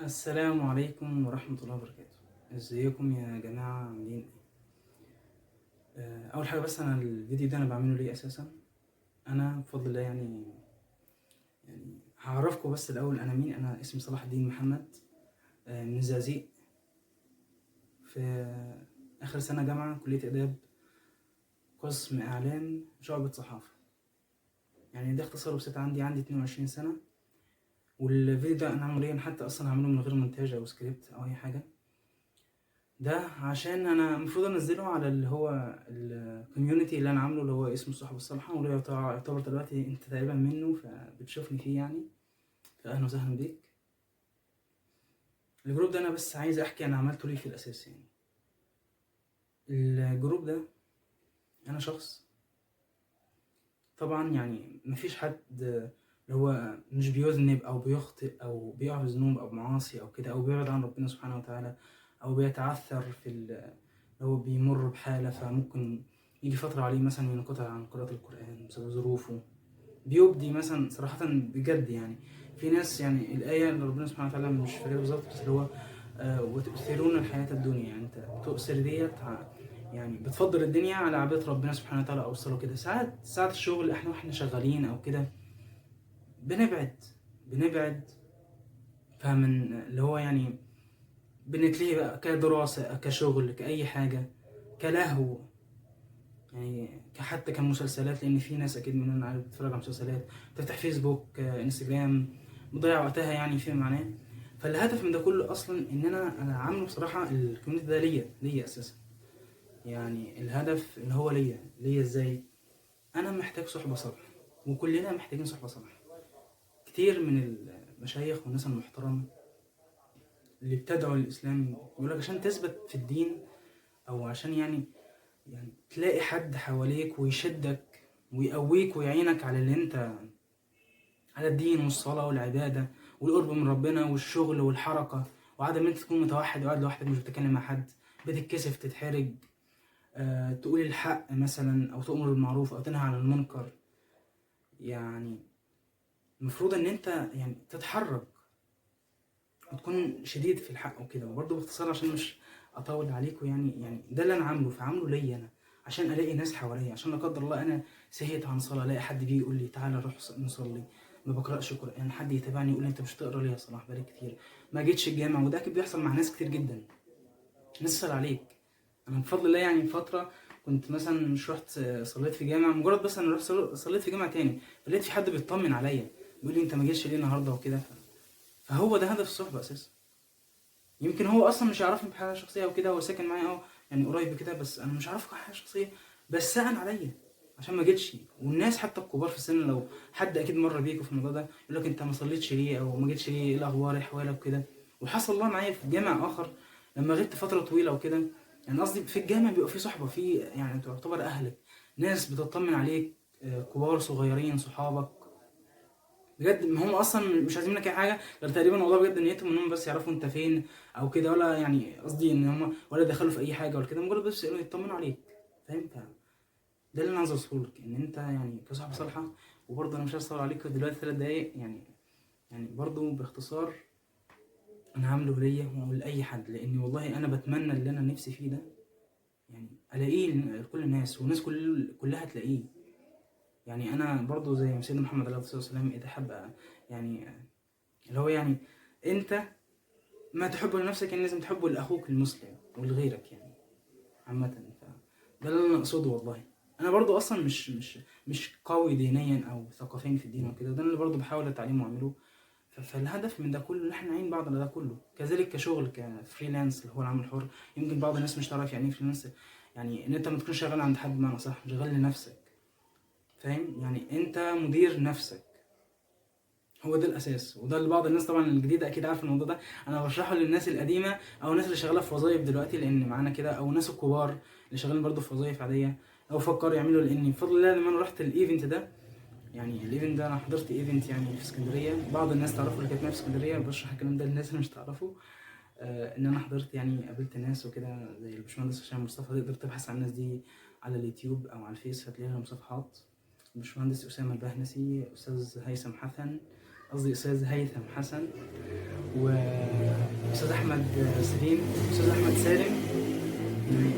السلام عليكم ورحمة الله وبركاته. ازيكم يا جماعة، عاملين ايه؟ اول حاجة، بس انا الفيديو ده انا بعمله ليه اساسا؟ انا بفضل الله يعني هعرفكم بس الاول انا مين. انا اسمي صلاح الدين محمد، من الزقازيق، في اخر سنة جامعة، كلية اداب، قسم اعلام، شعبة صحافة. يعني ده اختصار بسيط. عندي 22 سنة. والفيديو ده انا عمليا حتى اصلا هعمله من غير مونتاج او سكريبت او اي حاجة. ده عشان انا المفروض انزله على اللي هو الكوميونتي اللي انا عامله، اللي هو اسمه الصحبه الصالحه، واللي يعتبر دلوقتي انت تقريبا منه فبتشوفني فيه يعني. فاهلا وسهلا بيك. الجروب ده انا بس عايز احكي انا عملته ليه في الاساس يعني. الجروب ده انا شخص، طبعا يعني مفيش حد اللي هو مش بيذنب او بيخطئ او بيقع في ذنوب او معاصي او كده، او بيبعد عن ربنا سبحانه وتعالى، او بيتعثر في اللي هو بيمر بحالة، فممكن يجي فترة عليه مثلا ينقطع عن قراءة القرآن بسبب ظروفه. بيبدي مثلا صراحة بجد يعني. في ناس يعني الآية اللي ربنا سبحانه وتعالى مش فاكرها بالظبط، بس اللي هو وتؤثرون الحياة الدنيا. يعني انت تؤثر ديت يعني بتفضل الدنيا على عبادة ربنا سبحانه وتعالى او الصلاة كده. ساعات الشغل احنا شغالين او كده بنبعد فمن اللي هو يعني بنتلهي بقى، كدراسة كشغل كأي حاجة، كلهو يعني، حتى كمسلسلات، لان في ناس اكيد مننا عارف بتتفرج على مسلسلات، تفتح فيسبوك، انستجرام، بتضيع وقتها يعني فيما معناه. فالهدف من ده كله اصلا ان انا عامله بصراحه الكوميونتي ده ليا اساسا. يعني الهدف ان هو ليا ازاي؟ انا محتاج صحبه صالحه، وكلنا محتاجين صحبه صالحه. كتير من المشايخ والناس المحترمه اللي بتدعو للاسلام يقول لك عشان تثبت في الدين، او عشان يعني تلاقي حد حواليك ويشدك ويقويك ويعينك على اللي انت، على الدين والصلاة والعبادة والقرب من ربنا والشغل والحركة، وعدم انت تكون متوحد وقاعد لوحدك مش بتتكلم مع حد، بتتكسف تتحرج، تقول الحق مثلا او تؤمر بالمعروف او تنهى عن المنكر. يعني المفروض ان انت يعني تتحرك وتكون شديد في الحق وكده. وبرضه باختصار عشان مش اطول عليكم، يعني ده اللي انا عامله، فعامله ليا انا عشان الاقي ناس حواليا، عشان لا قدر الله انا سهيت عن صلاه الاقي حد بيجي يقول لي تعالى نروح نصلي. ما بقراش قران، حد يتابعني يقول لي انت مش تقرا ليه يا صلاح بقالك كتير ما جيتش الجامع. وده اكيد بيحصل مع ناس كتير جدا. نسأل عليك. انا بفضل الله يعني فتره كنت مثلا مش رحت صليت في جامع، مجرد بس انا رحت صليت في جامع تاني، فلقيت في حد بيطمن عليا بيقول لي انت ما جيتش ليه النهارده وكده. فهو ده هدف الصحبه اساسا. يمكن هو اصلا مش يعرفني بحاجه شخصيه او كده، هو ساكن معايا يعني قريب كده، بس انا مش عارفه حاجه شخصيه، بس سأل عليا عشان ما جيتش. والناس حتى الكبار في السن لو حد اكيد مر بيكوا في الموضوع ده يقول لك انت ما صليتش ليه او ما جيتش ليه، ايه الاخبار، ايه احوالك وكده. وحصل الله معايا في جامع اخر لما غبت فتره طويله وكده. يعني قصدي في الجامع بيبقى في صحبه، في يعني تعتبر اهلك، ناس بتطمن عليك، كبار صغيرين صحابك بجد. ما هم اصلا مش عايزين منك اي حاجه غير تقريبا والله بجد نيتهم انهم بس يعرفوا انت فين او كده، ولا يعني قصدي ان هم ولا دخلوا في اي حاجه ولا كده، مجرد بس يقولوا يطمنوا عليك. فاهم؟ ده اللي انا عايز اوصله لك، ان انت يعني كصاحب صالحه. وبرضه انا مش عايز اطول عليك دلوقتي 3 دقايق يعني برضه باختصار انا عامله ليا ولاي حد، لاني والله انا بتمنى اللي انا نفسي فيه ده يعني الاقيه لكل الناس، والناس كلها تلاقيه. يعني انا برضه زي سيدنا محمد عليه الصلاه والسلام اذا حب يعني اللي هو يعني انت ما تحبه لنفسك يعني لازم تحبه لاخوك المسلم ولغيرك يعني عامه. ده اللي انا اقصده والله. انا برضو اصلا مش قوي دينيا او ثقافيا في الدين وكده، وده اللي برضو بحاول اتعلمه واعمله. فالهدف من ده كله ان احنا نعين بعض على ده كله، كذلك كشغل كفريلانس اللي هو العمل الحر. يمكن بعض الناس مش تعرف يعني ايه فريلانس، يعني ان انت ما تكونش شغال عند حد بمعنى صح، شغال لنفسك. فاهم؟ يعني انت مدير نفسك. هو ده الاساس، وده اللي بعض الناس طبعا الجديده اكيد عارف الموضوع ده. انا بشرحه للناس القديمه او الناس اللي شغاله في وظايف دلوقتي لان معانا كده، او الناس الكبار اللي شغالين برضو في وظايف عاديه او فكروا يعملوا. لان بفضل الله لما انا رحت الايفنت ده، يعني الايفنت ده انا حضرت ايفنت يعني في اسكندريه، بعض الناس تعرفه اللي كانت معايا في اسكندريه، بشرح الكلام ده للناس اللي مش تعرفه. ان انا حضرت يعني قابلت ناس وكده زي الباشمهندس هشام مصطفى، تقدر تبحث عن الناس دي على اليوتيوب او على الفيس هتلاقي لهم صفحات. الباشمهندس اسامه البهنسي، استاذ هيثم حسن، قصدي استاذ هيثم حسن، واستاذ احمد سليم، استاذ احمد سالم يعني،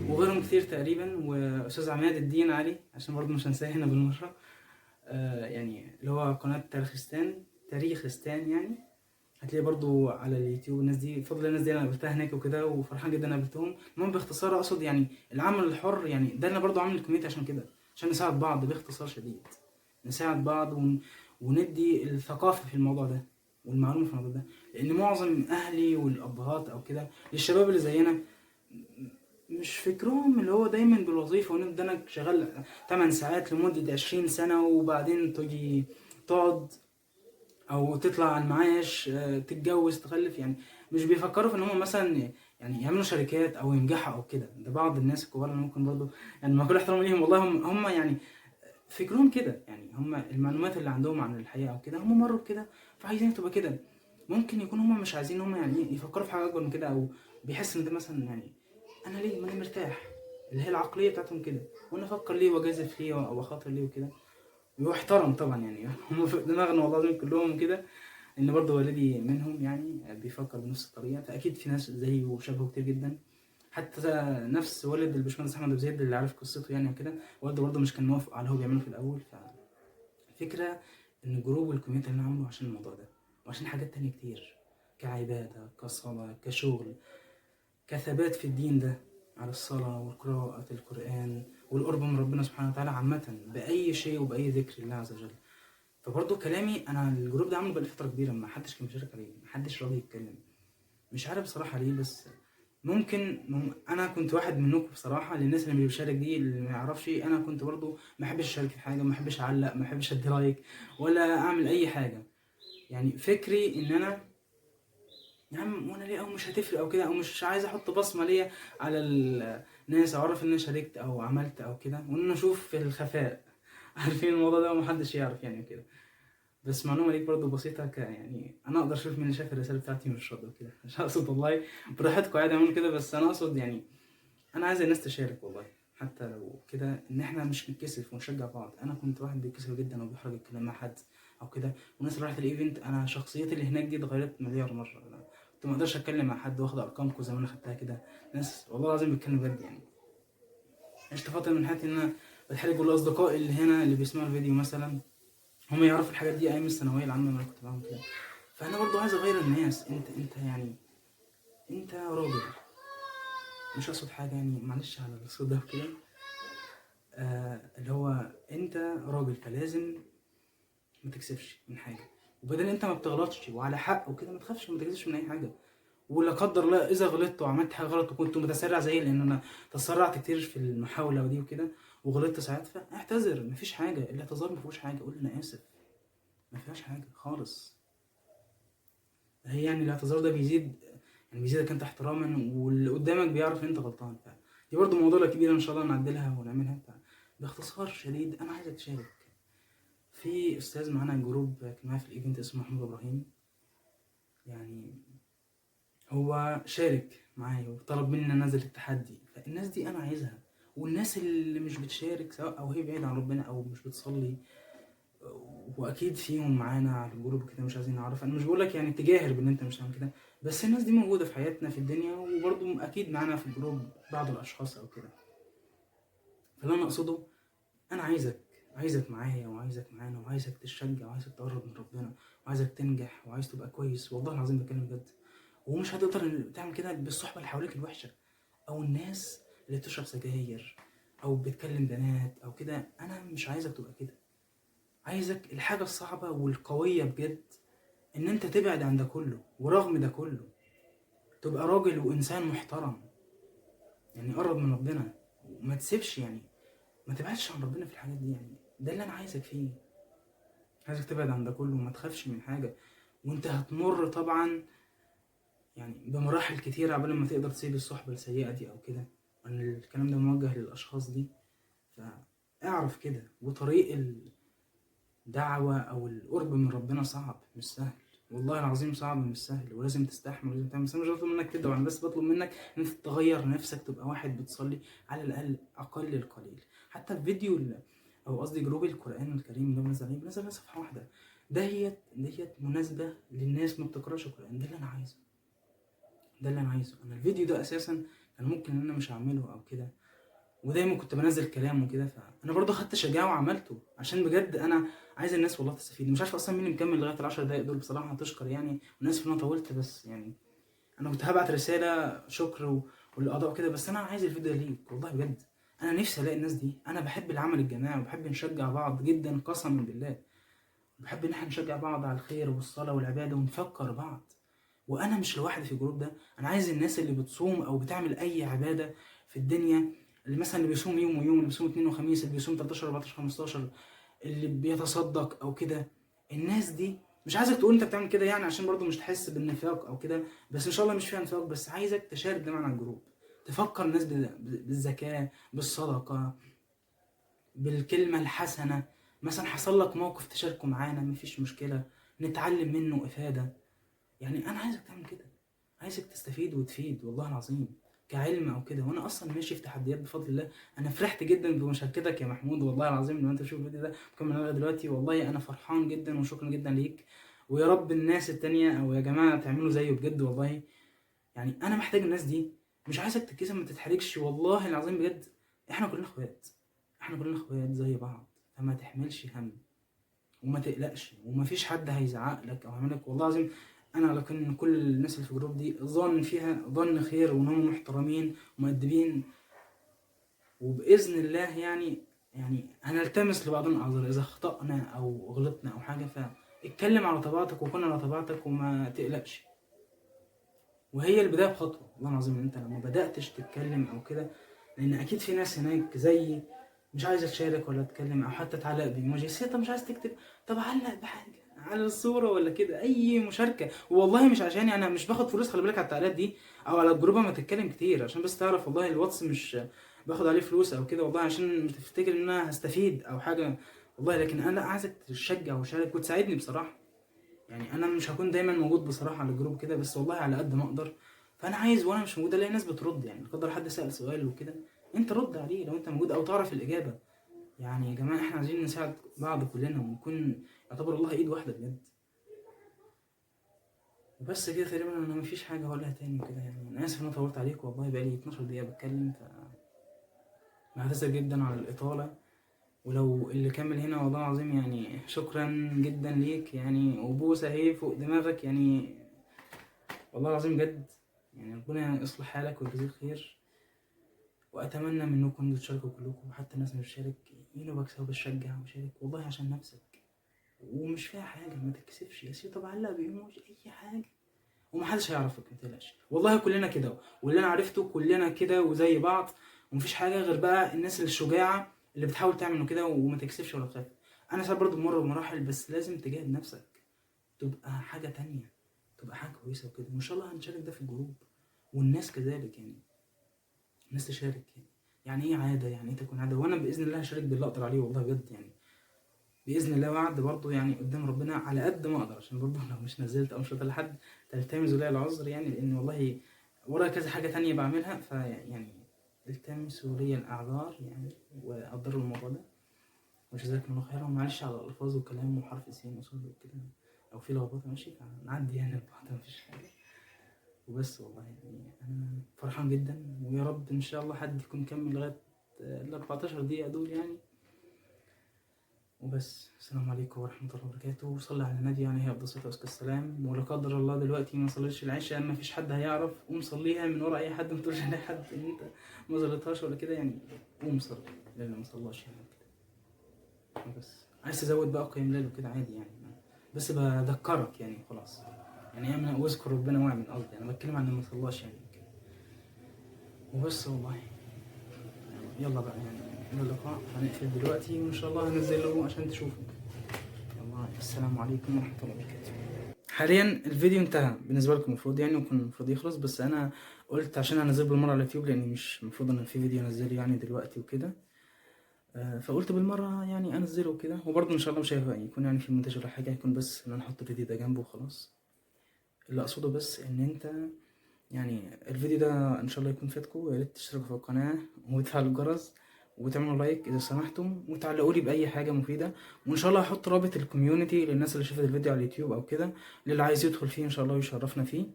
وغيرهم كتير تقريبا، واستاذ عماد الدين علي عشان برضه مش هنساه هنا بالمره. يعني اللي هو قناه تاريخستان يعني، هتلاقي برضو على اليوتيوب. الناس دي بفضل الناس دي انا قابلتها هناك وكده، وفرحان جدا إن قابلتهم. المهم باختصار اقصد يعني العمل الحر، يعني ده انا برضو عامل الكوميونتي عشان كده، عشان نساعد بعض باختصار شديد. نساعد بعض وندي الثقافة في الموضوع ده والمعلومة في الموضوع ده، لان معظم اهلي والابهات او كده للشباب اللي زينا مش فكرهم اللي هو دايما بالوظيفة، وان ده انا شغال 8 ساعات لمدة 20 سنة وبعدين تيجي تقعد او تطلع على المعاش، تتجوز تخلف. يعني مش بيفكروا في ان هم مثلا يعني يعملوا شركات او ينجحوا او كده. ده بعض الناس الكبار اللي ممكن برضو يعني مع كل احترام ليهم والله، هم يعني فكرهم كده، يعني هم المعلومات اللي عندهم عن الحياة او كده هم مروا بكده فعايزين تبقى كده. ممكن يكون هم مش عايزين هم يعني يفكروا في حاجة اكبر من كده، او بيحس ان ده مثلا يعني انا ليه ما انا مرتاح، اللي هي العقلية بتاعتهم كده، وانا افكر ليه واجازف ليه واخاطر ليه وكده. ويحترم طبعا يعني هم في دماغنا والله العظيم كلهم كده، ان برضه والدي منهم يعني بيفكر بنفس الطريقه. فاكيد في ناس زيه وشبهه كتير جدا، حتى نفس والد الباشمهندس احمد ابو زيد اللي عارف قصته يعني كده، والده برضه مش كان موافق على اللي هو بيعمله في الاول. فالفكره ان الجروب والكوميونتي اللي انا عامله عشان الموضوع ده، وعشان حاجات تانية كتير، كعباده، كصلاه، كشغل، كثبات في الدين ده، على الصلاة وقراءة القرآن والقرب من ربنا سبحانه وتعالى عامة، بأي شيء وبأي ذكر الله عز وجل. فبرضه كلامي انا الجروب ده عامله بقالي فتره كبيره، ما حدش كان بيشارك عليه، ما حدش راضي يتكلم. مش عارف بصراحه ليه، بس انا كنت واحد منكم بصراحه. للناس اللي مش بيشارك دي اللي ما يعرفش، انا كنت برضه ما احبش اشارك في حاجه، ما احبش اعلق، ما احبش ادي لايك ولا اعمل اي حاجه. يعني فكري ان انا يا عم وانا ليه، او مش هتفرق او كده، او مش عايز احط بصمه ليا على الناس، اعرف ان انا شاركت او عملت او كده، وان انا اشوف في الخفاء عارفين الموضوع ده ومحدش يعرف يعني كده. بس معلومة ليك برضه بسيطة، يعني أنا أقدر أشوف مين اللي شاف الرسالة بتاعتي مش راضي وكده. مش هقصد والله، براحتكم عادي اعملوا كده، بس أنا أقصد يعني أنا عايز الناس تشارك والله، حتى لو كده إن إحنا مش نتكسف ونشجع بعض. أنا كنت واحد بيتكسف جدا وبيحرج الكلام مع حد أو كده، والناس اللي راحت الإيفنت أنا شخصيتي اللي هناك دي اتغيرت مليار مرة. أنا كنت ما أقدرش أتكلم مع حد واخد أرقامكم زي ما أنا خدتها كده. ناس والله العظيم بتكلم بجد يعني. عشت فترة من حياتي إن أنا بتحرج، والأصدقاء اللي هنا اللي بيسمعوا الفيديو مثلا هم يعرفوا الحاجات دي ايام الثانويه العامه ما انا كنت بعمل كده. فانا برضو عايز اغير الناس. انت يعني انت راجل، مش اقصد حاجه يعني معلش على الصوت ده وكده، اللي هو انت راجل فلازم ما تكسفش من حاجه، وبدل انت ما بتغلطش وعلى حق وكده ما تخافش وما تكسفش من اي حاجه. ولا قدر الله اذا غلطت وعملت حاجه غلط وكنت متسرع زي لان انا تسرعت كتير في المحاوله ودي وكده وغلطت ساعات، فاعتذر. مفيش حاجه، الاعتذار مفيهوش حاجه، قول انا اسف، ما فيهاش حاجه خالص. هي يعني الاعتذار ده بيزيد، يعني بيزيدك انت احتراما، واللي قدامك بيعرف ان انت غلطان. دي برضه موضوع كبير ان شاء الله نعدلها ونعملها. باختصار شديد انا عايزك تشارك. في استاذ معانا جروب كان معايا في الايفنت اسمه محمود ابراهيم، يعني هو شارك معايا وطلب مني ان انزل التحدي. فالناس دي انا عايزها. والناس اللي مش بتشارك سواء او هي بعيدة عن ربنا او مش بتصلي، واكيد فيهم معانا على الجروب كده مش عايزين نعرف. انا مش بقول لك يعني تجاهر بان انت مش عامل كده، بس الناس دي موجوده في حياتنا في الدنيا، وبرضه اكيد معانا في الجروب بعض الاشخاص او كده. فاللي انا اقصده انا عايزك معايا، وعايزك معانا، وعايزك تشجع، وعايزك تقرب من ربنا، وعايزك تنجح، وعايز تبقى كويس. والله العظيم بتكلم بجد. ومش هتقدر تعمل كده بالصحبه اللي حواليك الوحشه، او الناس اللي بتشرب سجاير او بتكلم بنات او كده. انا مش عايزك تبقى كده. عايزك الحاجه الصعبه والقويه بجد ان انت تبعد عن ده كله، ورغم ده كله تبقى راجل وانسان محترم. يعني قرب من ربنا وما تسيبش، يعني ما تبعدش عن ربنا في الحاجات دي. يعني ده اللي انا عايزك فيه. عايزك تبعد عن ده كله وما تخافش من حاجة. وانت هتمر طبعا يعني بمراحل كتيرة قبل ما تقدر تسيب الصحبة السيئة دي او كده. ان الكلام ده موجه للاشخاص دي، فاعرف كده. وطريق الدعوة او القرب من ربنا صعب مش سهل، والله العظيم صعب مش سهل، ولازم تستحمل ولازم تعمل. بس انا مش بطلب منك تدعو، انا بس بطلب منك ان انت تغير نفسك، تبقى واحد بتصلي على الاقل اقل القليل. حتى في فيديو او قصدي جروب القران الكريم اللي بنزل عليه، بنزل عليه صفحه واحده ديت مناسبة للناس ما بتقراش القرآن. ده اللي انا عايزه، انا الفيديو ده اساسا كان ممكن ان انا مش اعمله او كده، ودايما كنت بنزل كلام وكده، فانا برضو خدت شجاعه وعملته عشان بجد انا عايز الناس والله تستفيد. مش عارف اصلا مين اللي مكمل لغايه ال10 دقايق دول، بصراحه هتشكر يعني، والناس ان انا طولت، بس يعني انا كنت هبعت رساله شكر والاضاء كده، بس انا عايز الفيديو ليك والله بجد. انا نفسي الاقي الناس دي، انا بحب العمل الجماعي وبحب نشجع بعض جدا قسما بالله، بحب ان احنا نشجع بعض على الخير والصلاه والعباده ونفكر بعض. وانا مش لوحدي في الجروب ده، انا عايز الناس اللي بتصوم او بتعمل اي عباده في الدنيا، اللي مثلا اللي بيصوم يوم ويوم، اللي بيصوم اثنين وخميس، اللي بيصوم 13 14 15، اللي بيتصدق او كده، الناس دي مش عايزك تقول انت بتعمل كده يعني عشان برضو مش تحس بالنفاق او كده، بس ان شاء الله مش فيها نفاق، بس عايزك تشارك ده مع الجروب، تفكر الناس بالزكاه، بالصدقه، بالكلمه الحسنه. مثلا حصل لك موقف تشاركه معانا، مفيش مشكله، نتعلم منه افاده. يعني انا عايزك تعمل كده، عايزك تستفيد وتفيد والله العظيم كعلم او كده. وانا اصلا ماشي في تحديات بفضل الله. انا فرحت جدا بمشاركتك يا محمود والله العظيم، لما انت تشوف الفيديو ده مكمل لغايه دلوقتي، والله انا فرحان جدا وشكرا جدا ليك. ويا رب الناس التانية او يا جماعه تعملوا زيه بجد والله. يعني انا محتاج الناس دي، مش عايزك تتكسف، ما تتحرجش والله العظيم بجد. احنا كلنا اخوات، زي بعض، فما تحملش هم وما تقلقش، ومفيش حد هيزعق لك او هيعمل لك، والله العظيم انا على ان كل الناس اللي في الجروب دي ظن فيها ظن خير، وانهم محترمين ومؤدبين، وباذن الله يعني هنلتمس لبعضنا اعذار اذا اخطانا او غلطنا او حاجه، فاتكلم على طبيعتك وكن على طبيعتك وما تقلقش. وهي البدايه بخطوه، والله العظيم انت لما بداتش تتكلم او كده، لان اكيد في ناس هناك زيي مش عايزه تشارك ولا تتكلم او حتى تعلق بايموجي، بس انت مش عايز تكتب، طب علق بحاجه على الصوره ولا كده، اي مشاركه. والله مش عشان انا مش باخد فلوس، خلي بالك على التعليقات دي او على الجروب ما تتكلم كتير، عشان بس تعرف والله الواتس مش باخد عليه فلوس او كده، والله عشان تفتكر ان انا هستفيد او حاجه والله، لكن انا عايزك تشجع وتشارك وتساعدني بصراحه. يعني انا مش هكون دايما موجود بصراحه على الجروب كده، بس والله على قد ما اقدر. فانا عايز وانا مش موجود الاقي ناس بترد، يعني قدر حد سال سؤال وكده انت رد عليه لو انت موجود او تعرف الاجابه. يعني يا جماعه احنا عايزين نساعد بعض كلنا ونكون يعتبر الله ايد واحده بجد. وبس كده تقريبا، انا مفيش حاجه هقولها تاني كده. يعني انا اسف ان انا طولت عليك والله، بقالي 12 دقيقه بتكلم، بعتذر جدا على الاطاله. ولو اللي كمل هنا والله العظيم يعني شكرا جدا ليك يعني، وبوسه اهي فوق دماغك يعني، والله العظيم بجد. يعني ربنا يصلح حالك ويجزيك خير. واتمنى منكم تشاركوا كلكم، وحتى الناس اللي مش شارك ينوبك سوا بتشجع وشارك والله عشان نفسك، ومش فيها حاجه، ما تتكسفش يا سيدي، طب علق بايموجي اي حاجه ومحدش هيعرفك، ما تقلقش والله كلنا كده، واللي انا عرفته كلنا كده وزي بعض، ومفيش حاجه غير بقى الناس الشجاعه اللي بتحاول تعمل كده وما تكسفش ولا تخاف. انا ساعات برضه بمر بمراحل، بس لازم تجاهد نفسك، تبقى حاجه تانية، تبقى حاجه كويسه وكده، وان شاء الله هنشارك ده في الجروب، والناس كذلك يعني، الناس تشارك يعني ايه عاده، يعني ايه تكون عاده. وانا باذن الله هشارك باللي اقدر عليه والله بجد يعني، باذن الله وعد برضه يعني قدام ربنا على قد ما اقدر، عشان برضه لو مش نزلت او مش قلت لحد تلتمسوا لي العذر يعني، لان والله ورايا كذا حاجه تانية بعملها، فيعني التمسوا لي الاعذار يعني، وقدروا الموضوع ده. وجزاكم الله خيرا، ومعلش على الالفاظ والكلام وحرف سين وصاد وكده، او في لخبطه ماشي، فنعدي يعني البعض مفيش حاجه. وبس والله يعني انا فرحان جدا، ويا رب ان شاء الله حد يكون كمل لغايه ال 14 دقيقه دول يعني. وبس، السلام عليكم ورحمه الله وبركاته، وصلي على النبي يعني، هي افضل الصلاه والسلام. ولا قدر الله دلوقتي ما صليتش العشاء، ما فيش حد هيعرف، قوم صليها من ورا اي حد، ما تقولش لاي حد ان انت ما صليتهاش ولا كده يعني، قوم صلي للي ما صلاش يعني كده. بس عايز تزود بقى قيام ليل وكده عادي يعني، بس بذكرك يعني خلاص، يعني اعمل واذكر ربنا واعمل، قصدي انا بتكلم عن اللي ما صلاش يعني كده. وبس والله، يلا بقى يعني إلى اللقاء، هنقفل دلوقتي وإن شاء الله هنزله عشان تشوفوا. يلا السلام عليكم ورحمة الله وبركاته. حاليا الفيديو انتهى بالنسبة لكم، المفروض يعني يكون المفروض يخلص، بس أنا قلت عشان هنزله بالمرة على اليوتيوب، لأن مش المفروض إن في فيديو أنزله يعني دلوقتي وكده، فقلت بالمرة يعني أنزله كده. وبرضه إن شاء الله مش هيكون يعني في مونتاج ولا حاجة، هيكون بس إن أنا أحط الفيديو ده جنبه وخلاص. اللي أقصده بس إن أنت يعني الفيديو ده ان شاء الله يكون فاتكم، ويا ريت تشتركوا في القناه وتفعلوا الجرس، وتعملوا لايك اذا سمحتم، وتعلقوا لي باي حاجه مفيده. وان شاء الله هحط رابط الكوميونتي للناس اللي شافت الفيديو على اليوتيوب او كده، للي عايز يدخل فيه ان شاء الله ويشرفنا فيه.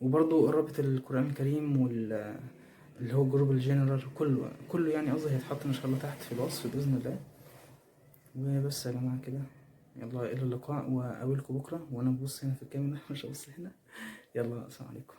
وبرضو رابط القرآن الكريم اللي هو جروب الجنرال، كله يعني قصدي هيتحط ان شاء الله تحت في الوصف باذن الله. وبس يا جماعه كده، يلا الى اللقاء، واقابلكم بكره. وانا ببص هنا في الكاميرا مش هبص هنا. يلا السلام عليكم.